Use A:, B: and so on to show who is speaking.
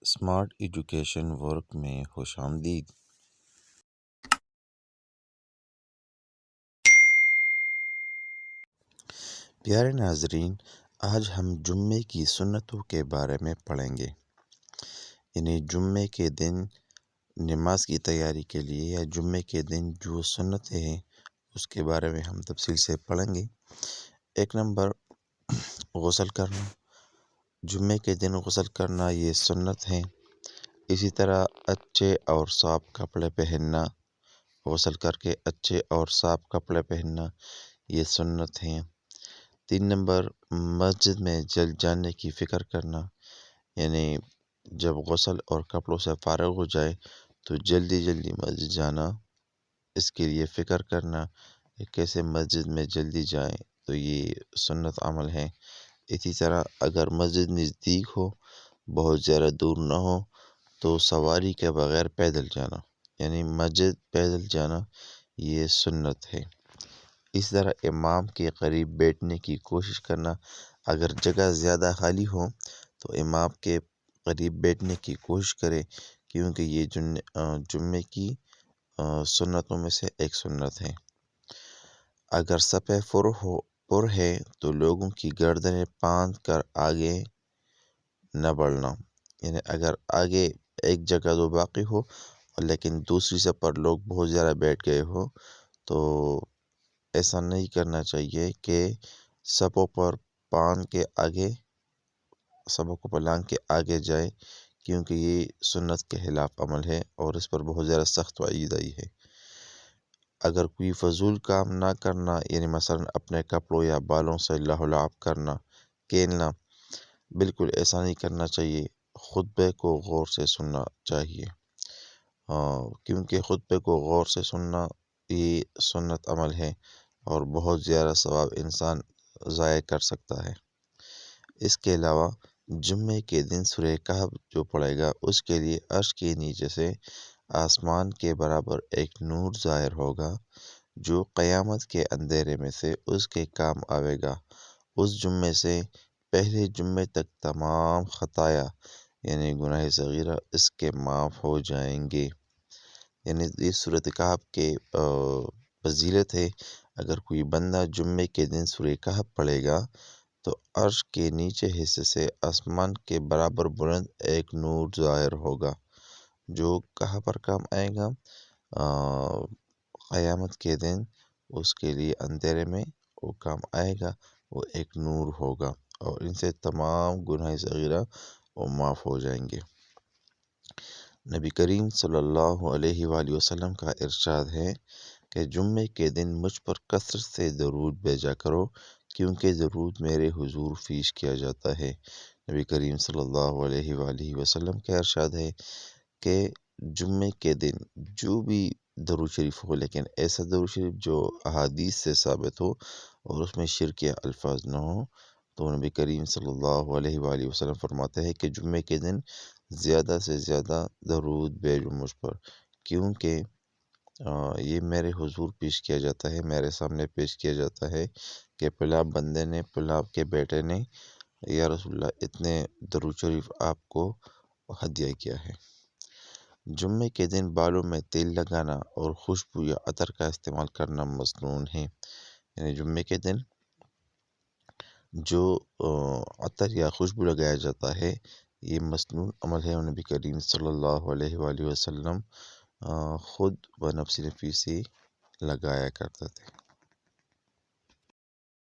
A: Smart education work میں خوش آمدید۔ پیارے ناظرین، آج ہم جمعے کی سنتوں کے بارے میں پڑھیں گے، یعنی جمعے کے دن نماز کی تیاری کے لیے یا جمعے کے دن جو سنتیں ہیں اس کے بارے میں ہم تفصیل سے پڑھیں گے۔ 1 نمبر، غسل کرنا۔ جمعے کے دن غسل کرنا یہ سنت ہے۔ اسی طرح اچھے اور صاف کپڑے پہننا، غسل کر کے اچھے اور صاف کپڑے پہننا یہ سنت ہیں۔ 3 نمبر، مسجد میں جلد جانے کی فکر کرنا، یعنی جب غسل اور کپڑوں سے فارغ ہو جائے تو جلدی مسجد جانا، اس کے لیے فکر کرنا کہ کیسے مسجد میں جلدی جائیں، تو یہ سنت عمل ہے۔ اسی طرح اگر مسجد نزدیک ہو، بہت زیادہ دور نہ ہو، تو سواری کے بغیر پیدل جانا، یعنی مسجد پیدل جانا یہ سنت ہے۔ اس طرح امام کے قریب بیٹھنے کی کوشش کرنا، اگر جگہ زیادہ خالی ہو تو امام کے قریب بیٹھنے کی کوشش کرے، کیونکہ یہ جمعے کی سنتوں میں سے ایک سنت ہے۔ اگر صف پر ہے تو لوگوں کی گردنیں باندھ کر آگے نہ بڑھنا، یعنی اگر آگے ایک جگہ تو باقی ہو لیکن دوسری صف پر لوگ بہت زیادہ بیٹھ گئے ہو تو ایسا نہیں کرنا چاہیے کہ صفوں پر لانگ کے آگے جائے، کیونکہ یہ سنت کے خلاف عمل ہے اور اس پر بہت زیادہ سخت وعید آئی ہے۔ اگر کوئی فضول کام نہ کرنا، یعنی مثلا اپنے کپڑوں یا بالوں سے لہو لعب کرنا، کھیلنا، بالکل ایسا نہیں کرنا چاہیے۔ خطبے کو غور سے سننا چاہیے، کیونکہ خطبے کو غور سے سننا یہ سنت عمل ہے اور بہت زیادہ ثواب انسان ضائع کر سکتا ہے۔ اس کے علاوہ جمعے کے دن سورہ کہف جو پڑھے گا اس کے لیے عرش کے نیچے سے آسمان کے برابر ایک نور ظاہر ہوگا، جو قیامت کے اندھیرے میں سے اس کے کام آئے گا۔ اس جمعے سے پہلے جمعے تک تمام خطایا، یعنی گناہ صغیرہ اس کے معاف ہو جائیں گے۔ یعنی یہ سورۃ کہف کے فضیلت ہے۔ اگر کوئی بندہ جمعے کے دن سورہ کہف پڑھے گا تو عرش کے نیچے حصے سے آسمان کے برابر بلند ایک نور ظاہر ہوگا، جو کہاں پر کام آئے گا؟ قیامت کے دن اس کے لیے اندھیرے میں وہ کام آئے گا، وہ ایک نور ہوگا اور ان سے تمام گناہ صغیرہ وہ معاف ہو جائیں گے۔ نبی کریم صلی اللہ علیہ وآلہ وسلم کا ارشاد ہے کہ جمعے کے دن مجھ پر کثرت سے درود بھیجا کرو، کیونکہ درود میرے حضور پیش کیا جاتا ہے۔ نبی کریم صلی اللہ علیہ وآلہ وسلم کا ارشاد ہے کہ جمعے کے دن جو بھی درود شریف ہو، لیکن ایسا درود شریف جو احادیث سے ثابت ہو اور اس میں شرک یا الفاظ نہ ہو، تو نبی کریم صلی اللہ علیہ وآلہ وسلم فرماتے ہیں کہ جمعے کے دن زیادہ سے زیادہ درود بھیجو مجھ پر، کیونکہ یہ میرے حضور پیش کیا جاتا ہے، میرے سامنے پیش کیا جاتا ہے کہ فلاں بندے نے، فلاں کے بیٹے نے یا رسول اللہ اتنے درود شریف آپ کو ہدیہ کیا ہے۔ جمعے کے دن بالوں میں تیل لگانا اور خوشبو یا عطر کا استعمال کرنا مسنون ہے، یعنی جمعے کے دن جو عطر یا خوشبو لگایا جاتا ہے یہ مسنون عمل ہے، اور نبی کریم صلی اللہ علیہ وآلہ وسلم خود و نفس نفیسی لگایا کرتے تھے۔